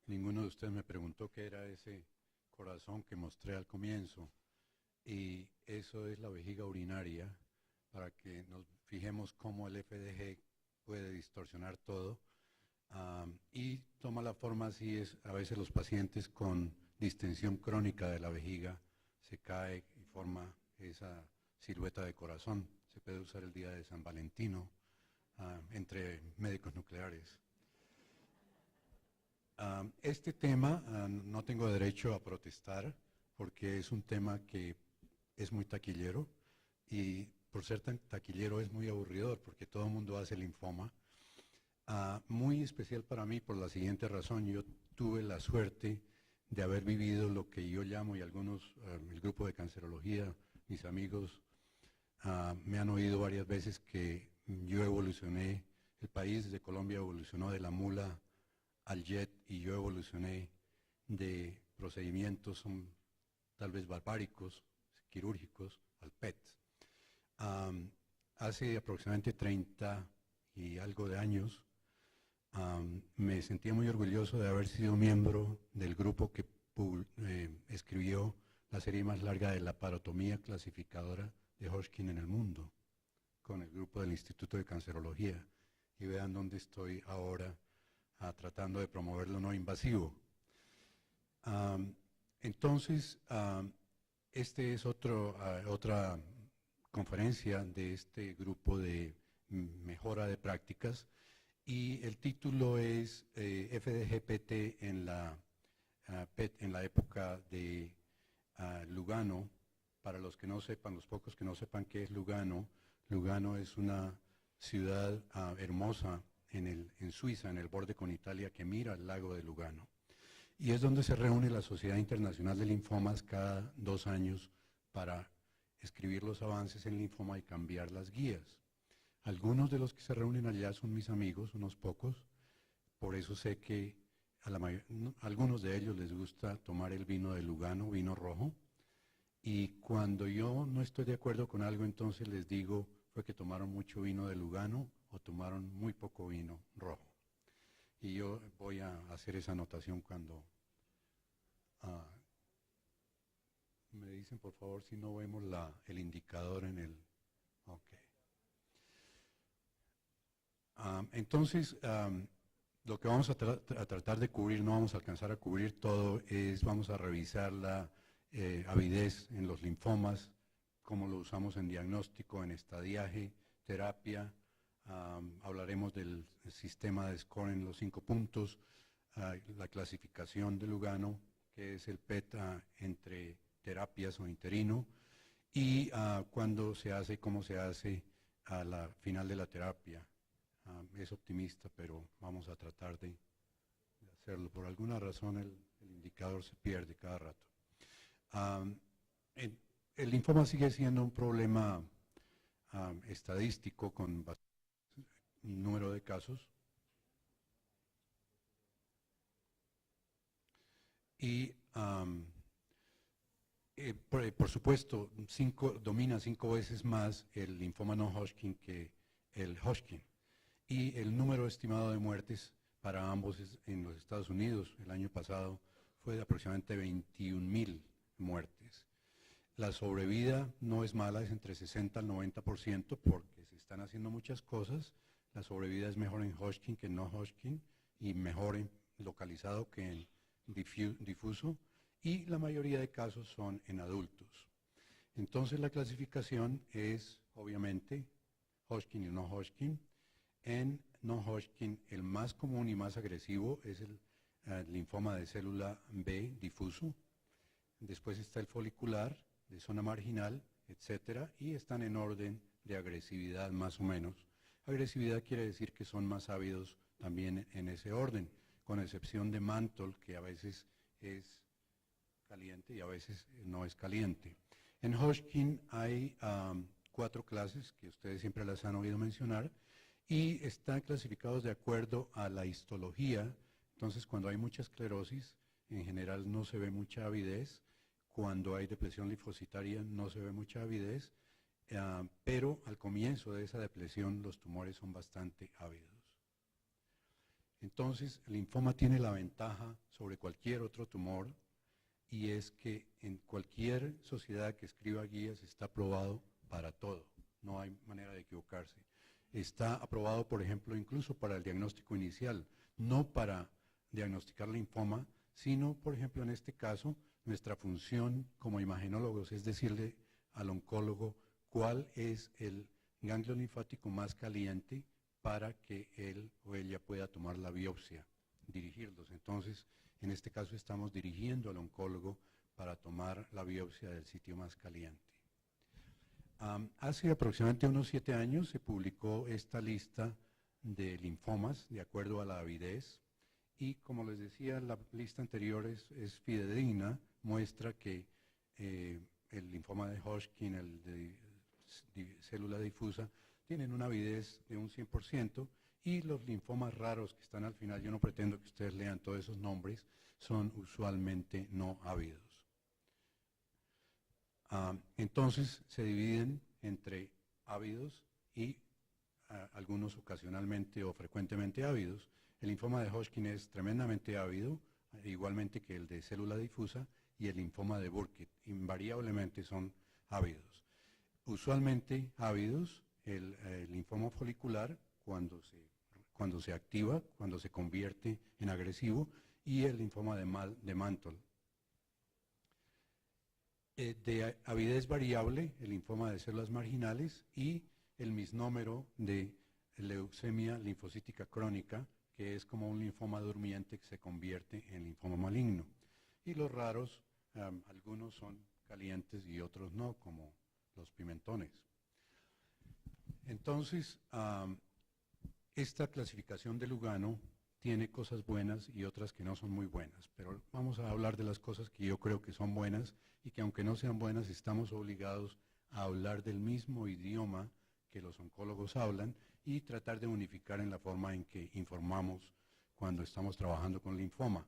Ninguno de ustedes me preguntó qué era ese corazón que mostré al comienzo, y eso es la vejiga urinaria, para que nos fijemos cómo el FDG puede distorsionar todo, y toma la forma así. Es a veces los pacientes con distensión crónica de la vejiga se cae y forma esa silueta de corazón. Se puede usar el día de San Valentino entre médicos nucleares. Este tema no tengo derecho a protestar porque es un tema que es muy taquillero, y por ser tan taquillero es muy aburridor porque todo el mundo hace linfoma. Muy especial para mí por la siguiente razón: yo tuve la suerte de haber vivido lo que yo llamo, y algunos, el grupo de cancerología, mis amigos, me han oído varias veces que yo evolucioné, el país de Colombia evolucionó de la mula al jet, y yo evolucioné de procedimientos tal vez barbáricos, quirúrgicos, al PET. Hace aproximadamente 30 y algo de años, me sentía muy orgulloso de haber sido miembro del grupo que escribió la serie más larga de la parotomía clasificadora de Hodgkin en el mundo, con el grupo del Instituto de Cancerología. Y vean dónde estoy ahora, tratando de promover lo no invasivo. Entonces, este es otra conferencia de este grupo de mejora de prácticas, y el título es FDG-PT en la época de Lugano. Para los que no sepan, los pocos que no sepan qué es Lugano, Lugano es una ciudad hermosa en Suiza, en el borde con Italia, que mira al lago de Lugano. Y es donde se reúne la Sociedad Internacional de Linfomas cada 2 años para escribir los avances en linfoma y cambiar las guías. Algunos de los que se reúnen allá son mis amigos, unos pocos, por eso sé que a algunos de ellos les gusta tomar el vino de Lugano, vino rojo, y cuando yo no estoy de acuerdo con algo, entonces les digo, fue que tomaron mucho vino de Lugano o tomaron muy poco vino rojo. Y yo voy a hacer esa anotación cuando me dicen, por favor, si no vemos el indicador en el... Ok. Entonces, lo que vamos a tratar de cubrir, no vamos a alcanzar a cubrir todo, vamos a revisar la avidez en los linfomas, cómo lo usamos en diagnóstico, en estadiaje, terapia. Hablaremos del sistema de score en los 5 puntos, la clasificación de Lugano, que es el PET entre terapias o interino, y cuándo se hace y cómo se hace a la final de la terapia. Es optimista, pero vamos a tratar de hacerlo. Por alguna razón el indicador se pierde cada rato. El linfoma sigue siendo un problema estadístico con número de casos, y por supuesto domina 5 veces más el linfoma no Hodgkin que el Hodgkin, y el número estimado de muertes para ambos en los Estados Unidos el año pasado fue de aproximadamente 21,000 muertes. La sobrevida no es mala, es entre 60 al 90%, porque se están haciendo muchas cosas. La sobrevida es mejor en Hodgkin que en no Hodgkin, y mejor localizado que en difuso, y la mayoría de casos son en adultos. Entonces la clasificación es obviamente Hodgkin y no Hodgkin. En no Hodgkin, el más común y más agresivo es el linfoma de célula B difuso. Después está el folicular, de zona marginal, etcétera, y están en orden de agresividad más o menos. Agresividad quiere decir que son más ávidos también en ese orden, con excepción de Mantle, que a veces es caliente y a veces no es caliente. En Hodgkin hay 4 clases que ustedes siempre las han oído mencionar, y están clasificados de acuerdo a la histología. Entonces, cuando hay mucha esclerosis, en general no se ve mucha avidez. Cuando hay depresión linfocitaria no se ve mucha avidez, pero al comienzo de esa depresión los tumores son bastante ávidos. Entonces, el linfoma tiene la ventaja sobre cualquier otro tumor, y es que en cualquier sociedad que escriba guías está aprobado para todo, no hay manera de equivocarse. Está aprobado, por ejemplo, incluso para el diagnóstico inicial, no para diagnosticar linfoma, sino, por ejemplo, en este caso, nuestra función como imagenólogos es decirle al oncólogo cuál es el ganglio linfático más caliente para que él o ella pueda tomar la biopsia, dirigirlos. Entonces, en este caso estamos dirigiendo al oncólogo para tomar la biopsia del sitio más caliente. Hace aproximadamente unos 7 años se publicó esta lista de linfomas de acuerdo a la avidez, y como les decía, la lista anterior es fidedigna, muestra que el linfoma de Hodgkin, el de célula difusa, tienen una avidez de un 100%, y los linfomas raros que están al final, yo no pretendo que ustedes lean todos esos nombres, son usualmente no ávidos. Entonces se dividen entre ávidos y algunos ocasionalmente o frecuentemente ávidos. El linfoma de Hodgkin es tremendamente ávido, igualmente que el de célula difusa, y el linfoma de Burkitt invariablemente son ávidos. Usualmente ávidos, el linfoma folicular cuando se activa, cuando se convierte en agresivo, y el linfoma de Mantle. De avidez variable, el linfoma de células marginales, y el misnómero de leucemia linfocítica crónica, que es como un linfoma durmiente que se convierte en linfoma maligno. Y los raros, algunos son calientes y otros no, como los pimentones. Entonces, esta clasificación de Lugano tiene cosas buenas y otras que no son muy buenas, pero vamos a hablar de las cosas que yo creo que son buenas, y que aunque no sean buenas estamos obligados a hablar del mismo idioma que los oncólogos hablan y tratar de unificar en la forma en que informamos cuando estamos trabajando con linfoma.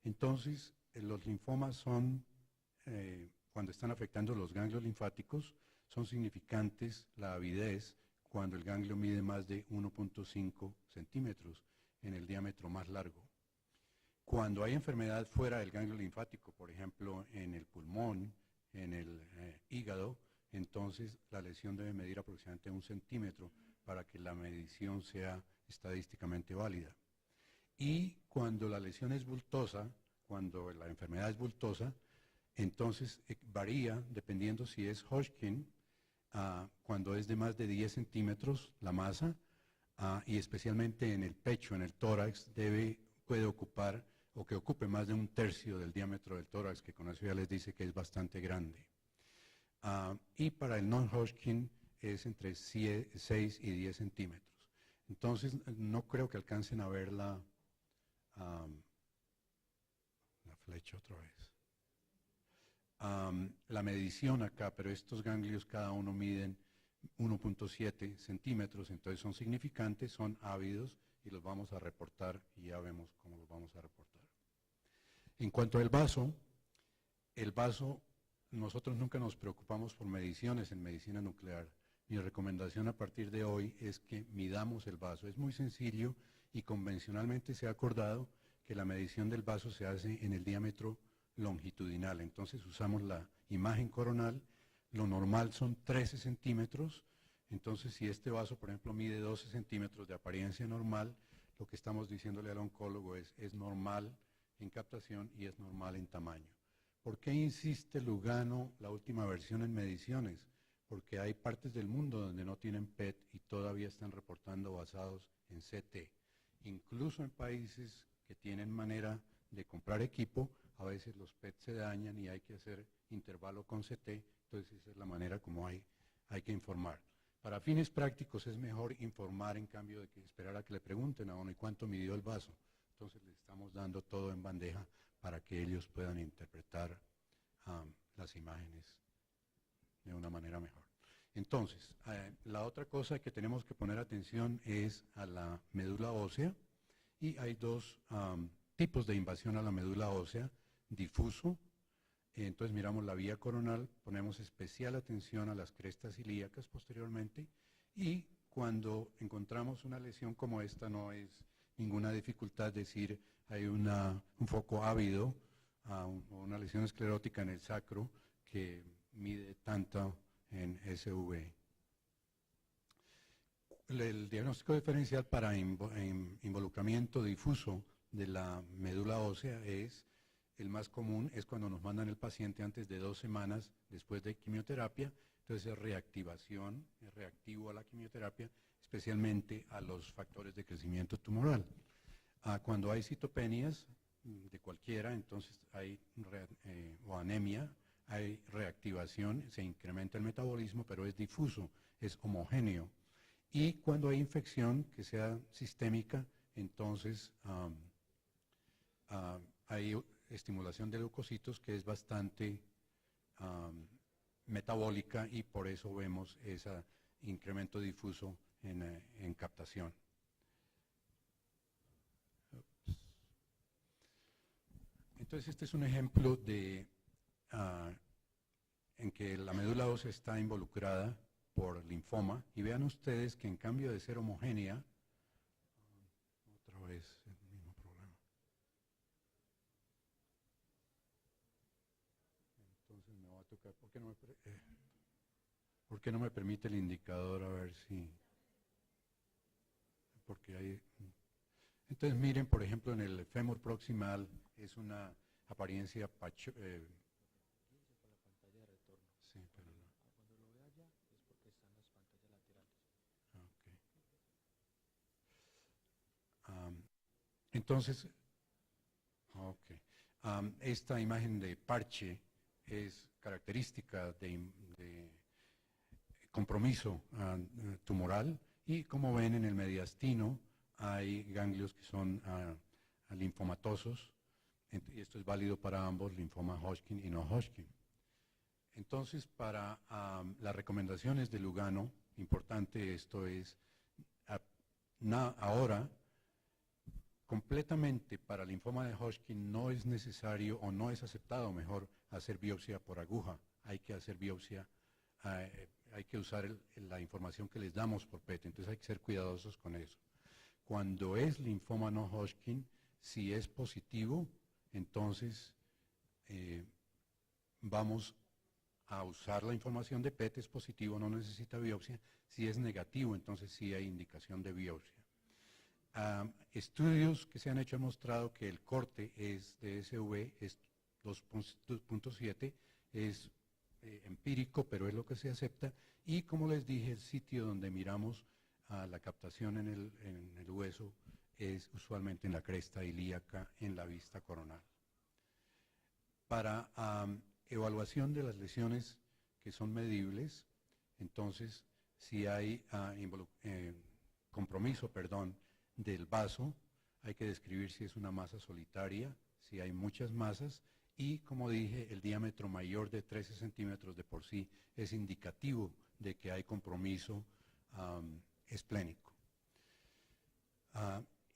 Entonces, los linfomas son, cuando están afectando los ganglios linfáticos, son significantes la avidez cuando el ganglio mide más de 1.5 centímetros en el diámetro más largo. Cuando hay enfermedad fuera del ganglio linfático, por ejemplo, en el pulmón, en el hígado, entonces la lesión debe medir aproximadamente 1 centímetro para que la medición sea estadísticamente válida. Y cuando la lesión es bultosa, cuando la enfermedad es bultosa, entonces varía dependiendo si es Hodgkin, cuando es de más de 10 centímetros la masa, y especialmente en el pecho, en el tórax, puede ocupar o que ocupe más de 1/3 del diámetro del tórax, que con eso ya les dice que es bastante grande. Y para el non-Hodgkin es entre 6 y 10 centímetros. Entonces, no creo que alcancen a ver la flecha otra vez. La medición acá, pero estos ganglios cada uno miden 1.7 centímetros, entonces son significantes, son ávidos, y los vamos a reportar, y ya vemos cómo los vamos a reportar. En cuanto al vaso, nosotros nunca nos preocupamos por mediciones en medicina nuclear. Mi recomendación a partir de hoy es que midamos el vaso. Es muy sencillo, y convencionalmente se ha acordado que la medición del vaso se hace en el diámetro longitudinal. Entonces usamos la imagen coronal, lo normal son 13 centímetros, entonces si este vaso, por ejemplo, mide 12 centímetros de apariencia normal, lo que estamos diciéndole al oncólogo es normal en captación y es normal en tamaño. ¿Por qué insiste Lugano, la última versión, en mediciones? Porque hay partes del mundo donde no tienen PET y todavía están reportando basados en CT. Incluso en países que tienen manera de comprar equipo, a veces los PET se dañan y hay que hacer intervalo con CT, entonces esa es la manera como hay que informar. Para fines prácticos es mejor informar en cambio de que esperar a que le pregunten a uno y cuánto midió el vaso. Entonces le estamos dando todo en bandeja para que ellos puedan interpretar las imágenes de una manera mejor. Entonces, la otra cosa que tenemos que poner atención es a la médula ósea, y hay dos tipos de invasión a la médula ósea: difuso Entonces miramos la vía coronal, ponemos especial atención a las crestas ilíacas posteriormente, y cuando encontramos una lesión como esta no es ninguna dificultad decir hay un foco ávido, una lesión esclerótica en el sacro que mide tanto en SV. El diagnóstico diferencial para involucramiento difuso de la médula ósea es el más común, es cuando nos mandan el paciente antes de 2 semanas después de quimioterapia. Entonces es reactivación, es reactivo a la quimioterapia, especialmente a los factores de crecimiento tumoral. Cuando hay citopenias de cualquiera, entonces hay o anemia, hay reactivación, se incrementa el metabolismo, pero es difuso, es homogéneo. Y cuando hay infección que sea sistémica, entonces hay estimulación de leucocitos que es bastante metabólica, y por eso vemos ese incremento difuso en captación. Entonces este es un ejemplo de en que la médula ósea está involucrada por linfoma, y vean ustedes que en cambio de ser homogénea, otra vez el mismo problema. Entonces me va a tocar, ¿por qué no me permite el indicador? A ver si, porque hay, entonces miren, por ejemplo, en el fémur proximal es una apariencia sí, pero no. Okay. Entonces, okay. Esta imagen de parche es característica de compromiso tumoral, y como ven en el mediastino hay ganglios que son linfomatosos, y esto es válido para ambos, linfoma Hodgkin y no Hodgkin. Entonces, para las recomendaciones de Lugano, importante esto es, ahora, completamente para linfoma de Hodgkin no es necesario o no es aceptado, mejor, hacer biopsia por aguja. Hay que hacer biopsia, hay que usar la información que les damos por PET, entonces hay que ser cuidadosos con eso. Cuando es linfoma no Hodgkin, si es positivo, entonces vamos a usar la información de PET, es positivo, no necesita biopsia. Si es negativo, entonces sí hay indicación de biopsia. Estudios que se han hecho han mostrado que el corte es de SV es 2.7, es empírico, pero es lo que se acepta, y como les dije, el sitio donde miramos la captación en el hueso es usualmente en la cresta ilíaca, en la vista coronal. Para evaluación de las lesiones que son medibles, entonces si hay compromiso, del vaso, hay que describir si es una masa solitaria, si hay muchas masas, y como dije, el diámetro mayor de 13 centímetros de por sí es indicativo de que hay compromiso esplénico.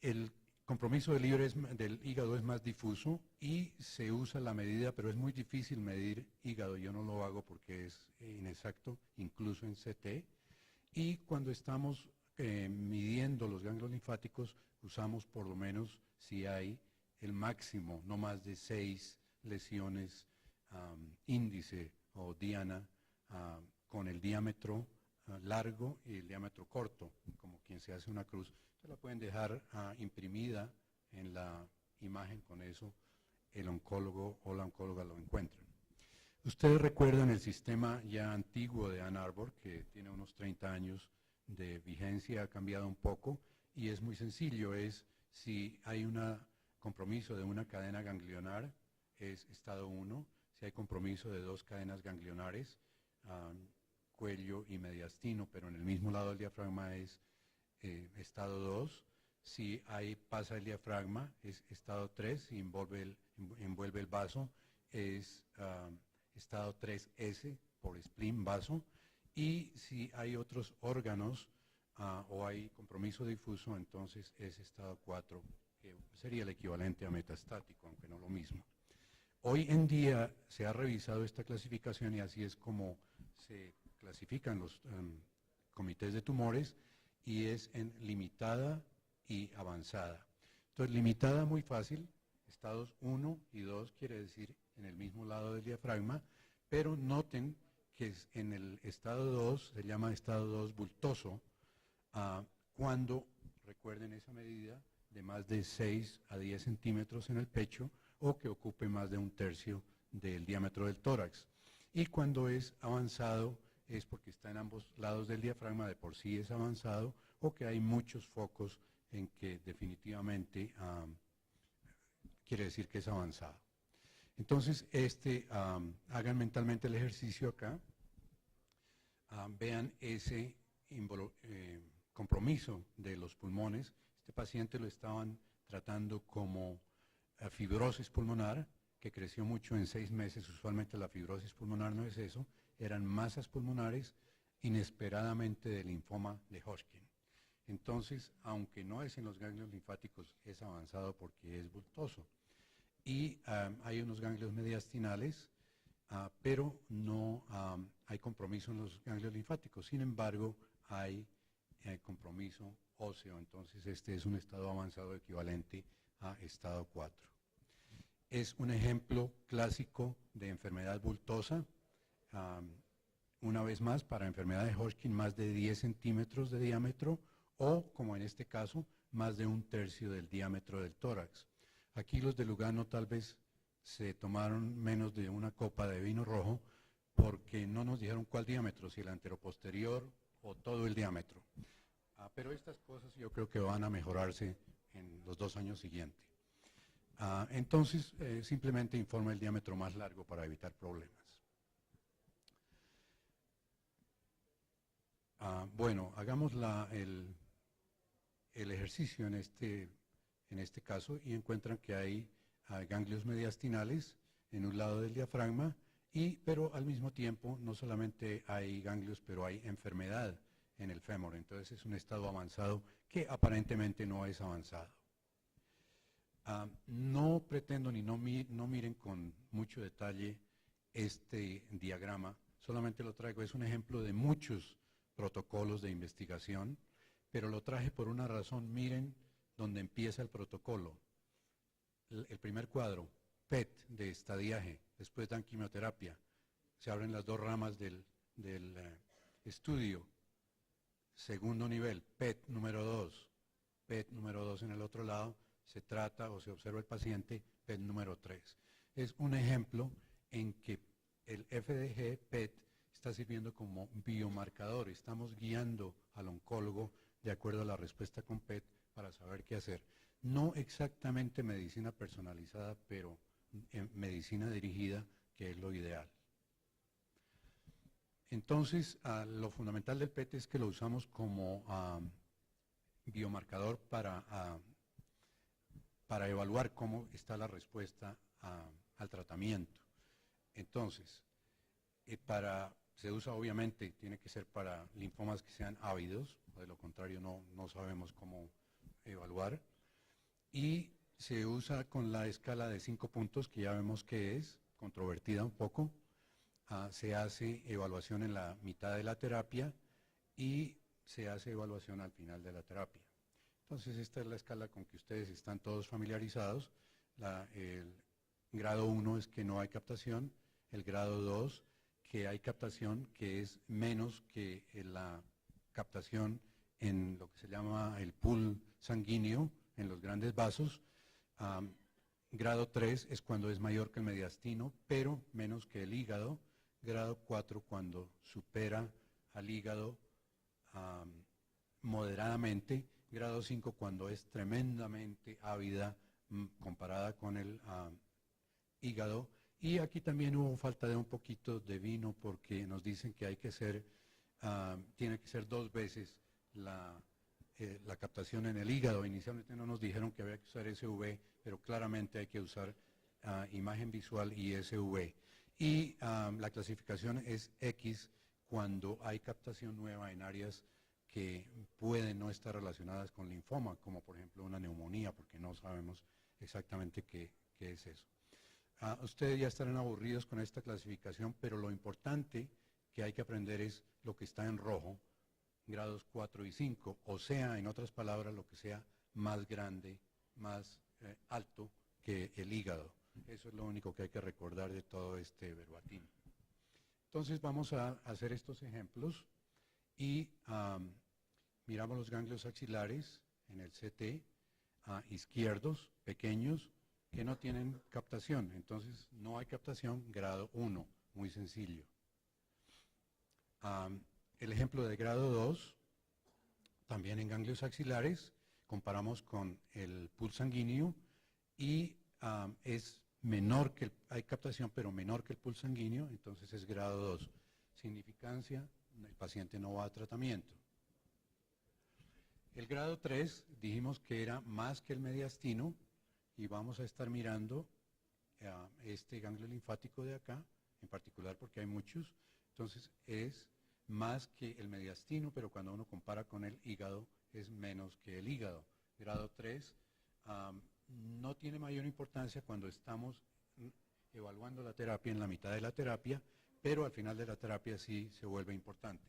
El compromiso del hígado es más difuso y se usa la medida, pero es muy difícil medir hígado, yo no lo hago porque es inexacto, incluso en CT, y cuando estamos midiendo los ganglios linfáticos, usamos por lo menos, si hay el máximo, no más de 6 lesiones índice o diana con el diámetro largo y el diámetro corto, como quien se hace una cruz. Se la pueden dejar imprimida en la imagen, con eso el oncólogo o la oncóloga lo encuentran. Ustedes recuerdan el sistema ya antiguo de Ann Arbor, que tiene unos 30 años de vigencia, ha cambiado un poco, y es muy sencillo, es si hay un compromiso de una cadena ganglionar, es estado 1, si hay compromiso de 2 cadenas ganglionares, cuello y mediastino, pero en el mismo lado del diafragma es estado 2, si pasa el diafragma es estado 3 y envuelve el vaso, es estado 3S por spleen, vaso, y si hay otros órganos o hay compromiso difuso, entonces es estado 4, que sería el equivalente a metastático, aunque no lo mismo. Hoy en día se ha revisado esta clasificación y así es como se clasifican los comités de tumores, y es en limitada y avanzada. Entonces, limitada muy fácil, estados 1 y 2 quiere decir en el mismo lado del diafragma, pero noten que en el estado 2 se llama estado 2 bultoso, cuando, recuerden esa medida, de más de 6 a 10 centímetros en el pecho o que ocupe más de un tercio del diámetro del tórax. Y cuando es avanzado es porque está en ambos lados del diafragma, de por sí es avanzado, o que hay muchos focos en que definitivamente quiere decir que es avanzado. Entonces, hagan mentalmente el ejercicio acá, vean ese compromiso de los pulmones. Este paciente lo estaban tratando como fibrosis pulmonar, que creció mucho en 6 meses. Usualmente la fibrosis pulmonar no es eso, eran masas pulmonares inesperadamente de linfoma de Hodgkin. Entonces, aunque no es en los ganglios linfáticos, es avanzado porque es bultoso. Y hay unos ganglios mediastinales, pero no hay compromiso en los ganglios linfáticos. Sin embargo, hay compromiso óseo. Entonces, este es un estado avanzado equivalente a estado 4. Es un ejemplo clásico de enfermedad bultosa. Una vez más, para enfermedad de Hodgkin, más de 10 centímetros de diámetro, o, como en este caso, más de un tercio del diámetro del tórax. Aquí los de Lugano tal vez se tomaron menos de una copa de vino rojo porque no nos dijeron cuál diámetro, si el anteroposterior o todo el diámetro. Pero estas cosas yo creo que van a mejorarse en los 2 años siguientes. Entonces, simplemente informa el diámetro más largo para evitar problemas. Bueno, hagamos el ejercicio en este caso y encuentran que hay ganglios mediastinales en un lado del diafragma, pero al mismo tiempo no solamente hay ganglios, pero hay enfermedad en el fémur. Entonces es un estado avanzado que aparentemente no es avanzado. No pretendo ni no miren con mucho detalle este diagrama, solamente lo traigo, es un ejemplo de muchos protocolos de investigación, pero lo traje por una razón. Miren donde empieza el protocolo. El primer cuadro, PET de estadiaje, después dan quimioterapia, se abren las 2 ramas del estudio. Segundo nivel, PET número 2, PET número 2 en el otro lado, se trata o se observa el paciente, PET número 3. Es un ejemplo en que el FDG PET está sirviendo como biomarcador. Estamos guiando al oncólogo de acuerdo a la respuesta con PET para saber qué hacer. No exactamente medicina personalizada, pero medicina dirigida, que es lo ideal. Entonces, lo fundamental del PET es que lo usamos como biomarcador para evaluar cómo está la respuesta al tratamiento. Entonces, se usa obviamente, tiene que ser para linfomas que sean ávidos, de lo contrario no sabemos cómo evaluar. Y se usa con la escala de 5 puntos, que ya vemos que es controvertida un poco. Se hace evaluación en la mitad de la terapia y se hace evaluación al final de la terapia. Entonces, esta es la escala con que ustedes están todos familiarizados. El grado 1 es que no hay captación, el grado 2 que hay captación, que es menos que la captación en lo que se llama el pool sanguíneo, en los grandes vasos. Grado 3 es cuando es mayor que el mediastino, pero menos que el hígado. Grado 4 cuando supera al hígado moderadamente. Grado 5 cuando es tremendamente ávida comparada con el hígado. Y aquí también hubo falta de un poquito de vino porque nos dicen que hay que ser, tiene que ser 2 veces la captación en el hígado. Inicialmente no nos dijeron que había que usar SV, pero claramente hay que usar imagen visual y SV. Y la clasificación es X cuando hay captación nueva en áreas que pueden no estar relacionadas con linfoma, como por ejemplo una neumonía, porque no sabemos exactamente qué es eso. Ustedes ya estarán aburridos con esta clasificación, pero lo importante que hay que aprender es lo que está en rojo, grados 4 y 5, o sea, en otras palabras, lo que sea más grande, más alto que el hígado. Eso es lo único que hay que recordar de todo este verbatim. Entonces vamos a hacer estos ejemplos y miramos los ganglios axilares en el CT, izquierdos, pequeños, que no tienen captación. Entonces no hay captación, grado 1, muy sencillo. El ejemplo de grado 2, también en ganglios axilares, comparamos con el pool sanguíneo y es menor que hay captación, pero menor que el pool sanguíneo, entonces es grado 2. Significancia, el paciente no va a tratamiento. El grado 3 dijimos que era más que el mediastino y vamos a estar mirando este ganglio linfático de acá, en particular porque hay muchos, entonces es más que el mediastino, pero cuando uno compara con el hígado es menos que el hígado. Grado 3 no tiene mayor importancia cuando estamos evaluando la terapia en la mitad de la terapia, pero al final de la terapia sí se vuelve importante.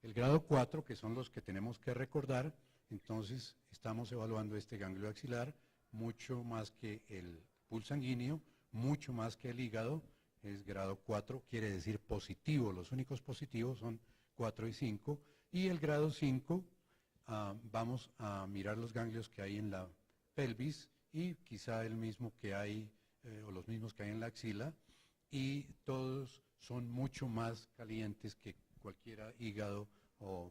El grado 4, que son los que tenemos que recordar, entonces estamos evaluando este ganglio axilar mucho más que el pool sanguíneo, mucho más que el hígado, es grado 4, quiere decir positivo, los únicos positivos son 4 y 5, y el grado 5 vamos a mirar los ganglios que hay en la pelvis y quizá el mismo que hay, o los mismos que hay en la axila, y todos son mucho más calientes que cualquier hígado o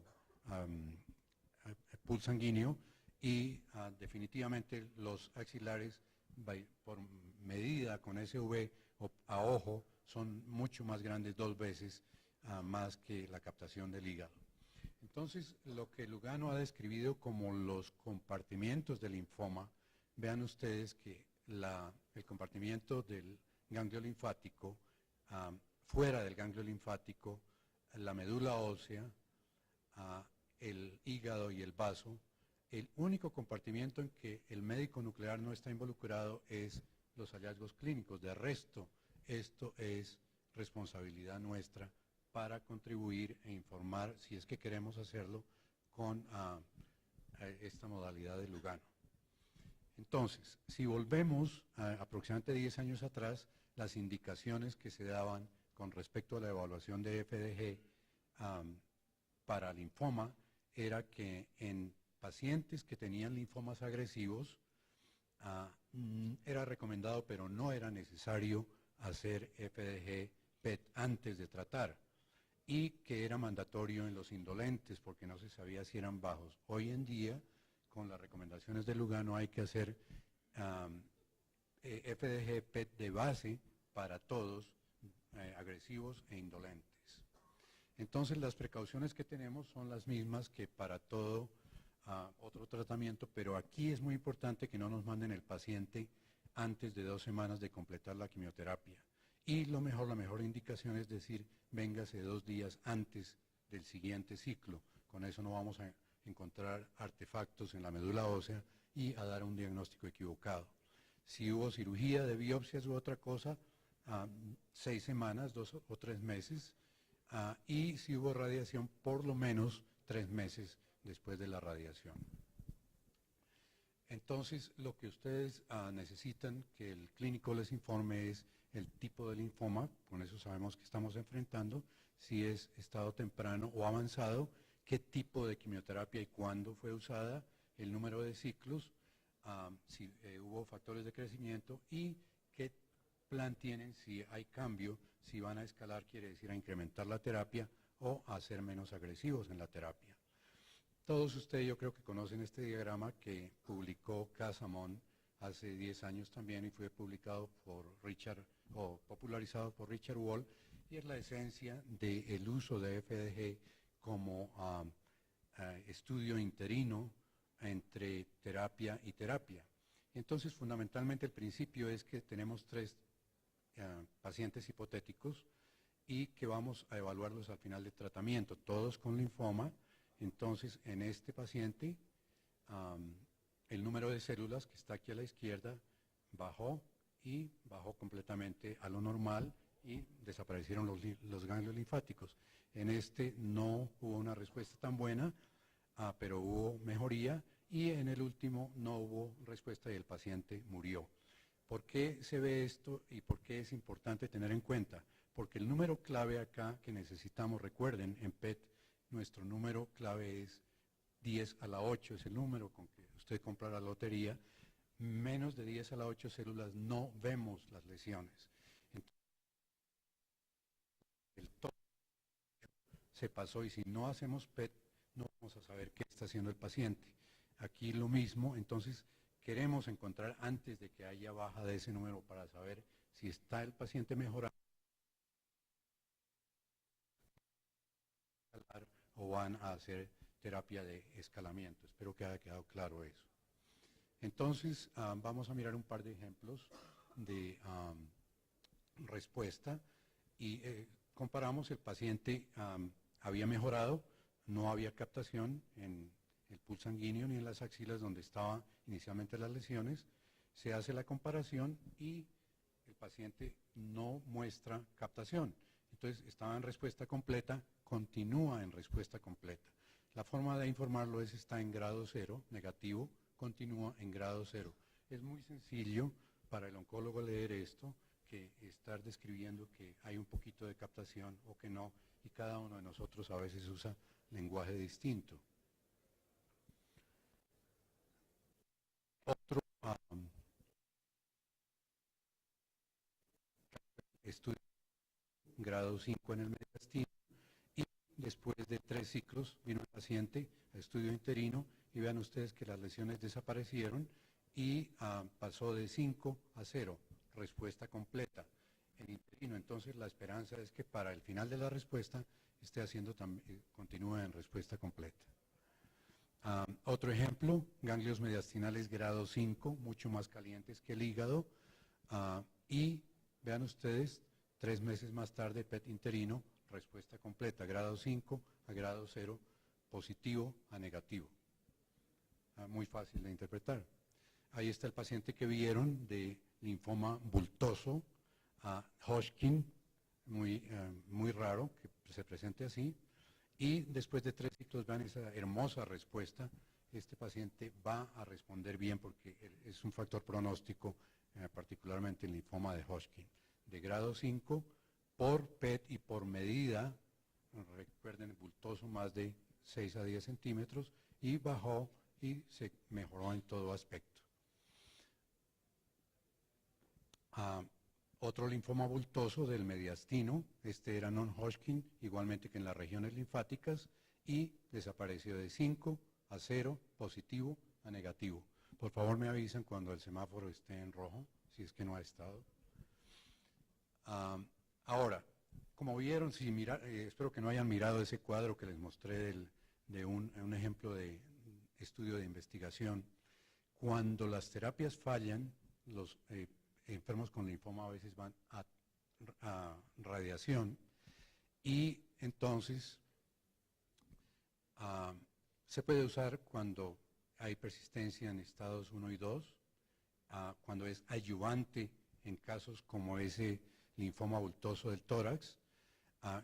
pool sanguíneo, y definitivamente los axilares por medida con SV a ojo son mucho más grandes, 2 veces más que la captación del hígado. Entonces, lo que Lugano ha describido como los compartimientos del linfoma, vean ustedes que el compartimiento del ganglio linfático, fuera del ganglio linfático, la médula ósea, el hígado y el vaso, el único compartimiento en que el médico nuclear no está involucrado es los hallazgos clínicos. De resto, esto es responsabilidad nuestra para contribuir e informar, si es que queremos hacerlo, con esta modalidad de Lugano. Entonces, si volvemos a aproximadamente 10 años atrás, las indicaciones que se daban con respecto a la evaluación de FDG para linfoma era que en pacientes que tenían linfomas agresivos era recomendado, pero no era necesario hacer FDG PET antes de tratar, y que era mandatorio en los indolentes porque no se sabía si eran bajos. Hoy en día, con las recomendaciones de Lugano, hay que hacer FDG PET de base para todos, agresivos e indolentes. Entonces, las precauciones que tenemos son las mismas que para todo otro tratamiento, pero aquí es muy importante que no nos manden el paciente antes de 2 semanas de completar la quimioterapia. Y la mejor indicación es decir, véngase 2 días antes del siguiente ciclo. Con eso no vamos a encontrar artefactos en la médula ósea y a dar un diagnóstico equivocado. Si hubo cirugía de biopsias u otra cosa, 6 semanas, 2 o 3 meses, y si hubo radiación, por lo menos 3 meses después de la radiación. Entonces, lo que ustedes necesitan que el clínico les informe es el tipo de linfoma, con eso sabemos que estamos enfrentando, si es estado temprano o avanzado, qué tipo de quimioterapia y cuándo fue usada, el número de ciclos, si hubo factores de crecimiento y qué plan tienen si hay cambio, si van a escalar, quiere decir a incrementar la terapia o a ser menos agresivos en la terapia. Todos ustedes yo creo que conocen este diagrama que publicó Casamón hace 10 años también y fue publicado por popularizado por Richard Wall, y es la esencia del uso de FDG como estudio interino entre terapia y terapia. Entonces, fundamentalmente el principio es que tenemos 3 pacientes hipotéticos y que vamos a evaluarlos al final del tratamiento, todos con linfoma. Entonces, en este paciente, el número de células que está aquí a la izquierda bajó y bajó completamente a lo normal y desaparecieron los ganglios linfáticos. En este no hubo una respuesta tan buena, pero hubo mejoría, y en el último no hubo respuesta y el paciente murió. ¿Por qué se ve esto y por qué es importante tener en cuenta? Porque el número clave acá que necesitamos, recuerden, en PET nuestro número clave es 10 a la 8, es el número con que usted compra la lotería. Menos de 10 a la 8 células no vemos las lesiones. Entonces, el top se pasó, y si no hacemos PET no vamos a saber qué está haciendo el paciente. Aquí lo mismo, entonces queremos encontrar antes de que haya baja de ese número para saber si está el paciente mejorando o van a hacer terapia de escalamiento. Espero que haya quedado claro eso. Entonces, vamos a mirar un par de ejemplos de respuesta y comparamos. El paciente había mejorado, no había captación en el pulso sanguíneo ni en las axilas donde estaban inicialmente las lesiones. Se hace la comparación y el paciente no muestra captación. Entonces estaba en respuesta completa, continúa en respuesta completa. La forma de informarlo es: está en grado 0, negativo, continúa en grado 0. Es muy sencillo para el oncólogo leer esto que estar describiendo que hay un poquito de captación o que no, y cada uno de nosotros a veces usa lenguaje distinto. Otro estudio, grado 5 en el mediastino, y después de 3 ciclos vino el paciente a estudio interino y vean ustedes que las lesiones desaparecieron y pasó de 5 a 0, respuesta completa en interino. Entonces la esperanza es que para el final de la respuesta esté haciendo continúe en respuesta completa. Otro ejemplo, ganglios mediastinales grado 5, mucho más calientes que el hígado, y vean ustedes, 3 meses más tarde, PET interino, respuesta completa, grado 5 a grado 0, positivo a negativo. Muy fácil de interpretar. Ahí está el paciente que vieron de linfoma bultoso, Hodgkin, muy raro que se presente así. Y después de 3 ciclos vean esa hermosa respuesta. Este paciente va a responder bien porque es un factor pronóstico, particularmente el linfoma de Hodgkin. De grado 5, por PET y por medida, recuerden, bultoso más de 6 a 10 centímetros, y bajó y se mejoró en todo aspecto. Otro linfoma bultoso del mediastino, este era non-Hodgkin, igualmente que en las regiones linfáticas, y desapareció de 5 a 0, positivo a negativo. Por favor me avisan cuando el semáforo esté en rojo, si es que no ha estado. Ahora, como vieron, espero que no hayan mirado ese cuadro que les mostré de un ejemplo de estudio de investigación. Cuando las terapias fallan, los enfermos con linfoma a veces van a radiación, y entonces se puede usar cuando hay persistencia en estados 1 y 2, cuando es ayudante en casos como ese linfoma bultoso del tórax.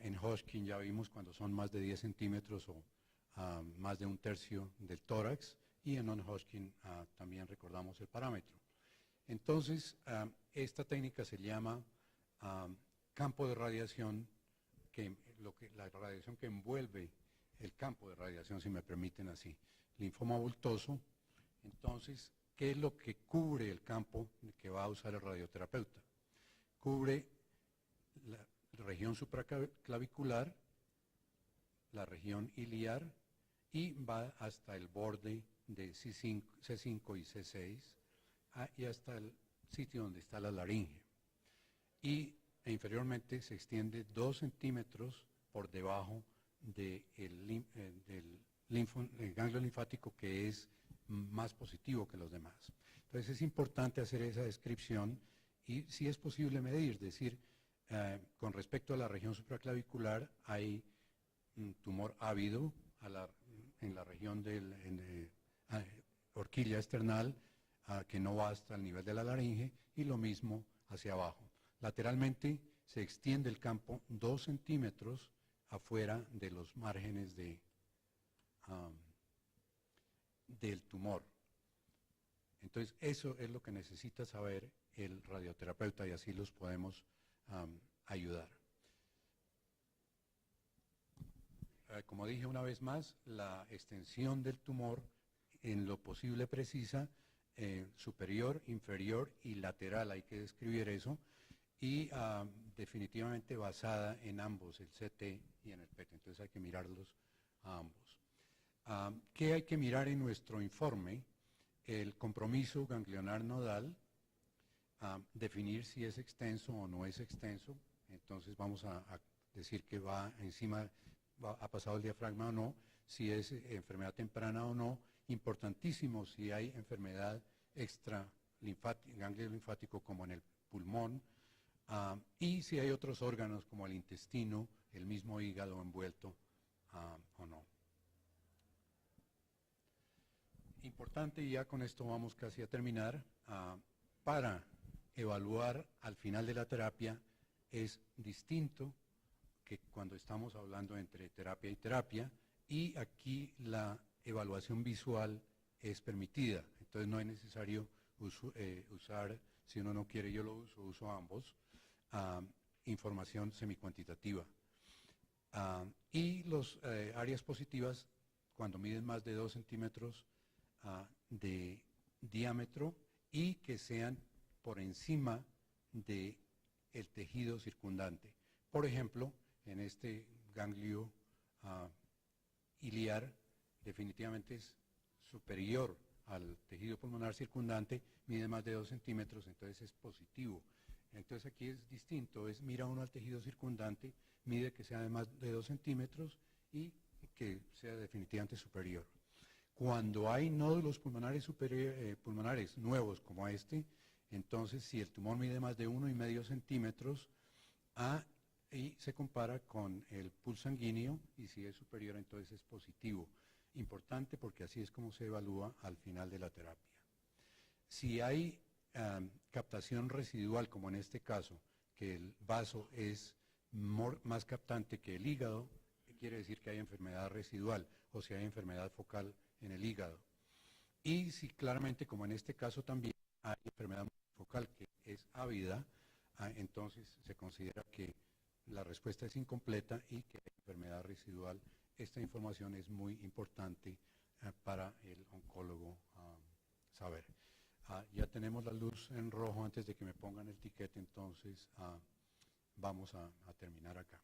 En Hodgkin ya vimos cuando son más de 10 centímetros o más de 1/3 del tórax, y en non-Hodgkin también recordamos el parámetro. Entonces, esta técnica se llama campo de radiación, la radiación que envuelve el campo de radiación, si me permiten así. Linfoma bultoso, entonces, ¿qué es lo que cubre el campo que va a usar el radioterapeuta? Cubre la región supraclavicular, la región iliar, y va hasta el borde de C5 y C6, y hasta el sitio donde está la laringe. E inferiormente se extiende 2 centímetros por debajo del ganglio linfático, que es más positivo que los demás. Entonces es importante hacer esa descripción, y si es posible medir, es decir, con respecto a la región supraclavicular hay un tumor ávido en la región de horquilla external, que no va hasta el nivel de la laringe, y lo mismo hacia abajo. Lateralmente se extiende el campo 2 centímetros afuera de los márgenes del tumor. Entonces, eso es lo que necesita saber el radioterapeuta y así los podemos ayudar. Como dije una vez más, la extensión del tumor en lo posible precisa, superior, inferior y lateral, hay que describir eso, y definitivamente basada en ambos, el CT y en el PET, entonces hay que mirarlos a ambos. ¿Qué hay que mirar en nuestro informe? El compromiso ganglionar nodal, definir si es extenso o no es extenso, entonces vamos a decir que va encima, ha pasado el diafragma o no, si es enfermedad temprana o no, importantísimo si hay enfermedad extra ganglio linfático como en el pulmón, y si hay otros órganos como el intestino, el mismo hígado envuelto o no. Importante, y ya con esto vamos casi a terminar, para evaluar al final de la terapia es distinto que cuando estamos hablando entre terapia y terapia, y aquí la evaluación visual es permitida, entonces no es necesario usar, si uno no quiere yo lo uso ambos, información semicuantitativa. Y las áreas positivas, cuando miden más de 2 centímetros de diámetro y que sean por encima del tejido circundante. Por ejemplo, en este ganglio iliar definitivamente es superior al tejido pulmonar circundante, mide más de 2 centímetros, entonces es positivo. Entonces aquí es distinto, mira uno al tejido circundante, mide que sea de más de 2 centímetros y que sea definitivamente superior. Cuando hay nódulos pulmonares, pulmonares nuevos como este, entonces si el tumor mide más de 1,5 centímetros y se compara con el pulso sanguíneo, y si es superior entonces es positivo. Importante porque así es como se evalúa al final de la terapia. Si hay captación residual, como en este caso, que el vaso es más captante que el hígado, quiere decir que hay enfermedad residual, o si hay enfermedad focal en el hígado. Y si claramente, como en este caso también, hay enfermedad focal que es ávida, entonces se considera que la respuesta es incompleta y que hay enfermedad residual. Esta información es muy importante para el oncólogo saber. Ya tenemos la luz en rojo antes de que me pongan el ticket, entonces vamos a terminar acá.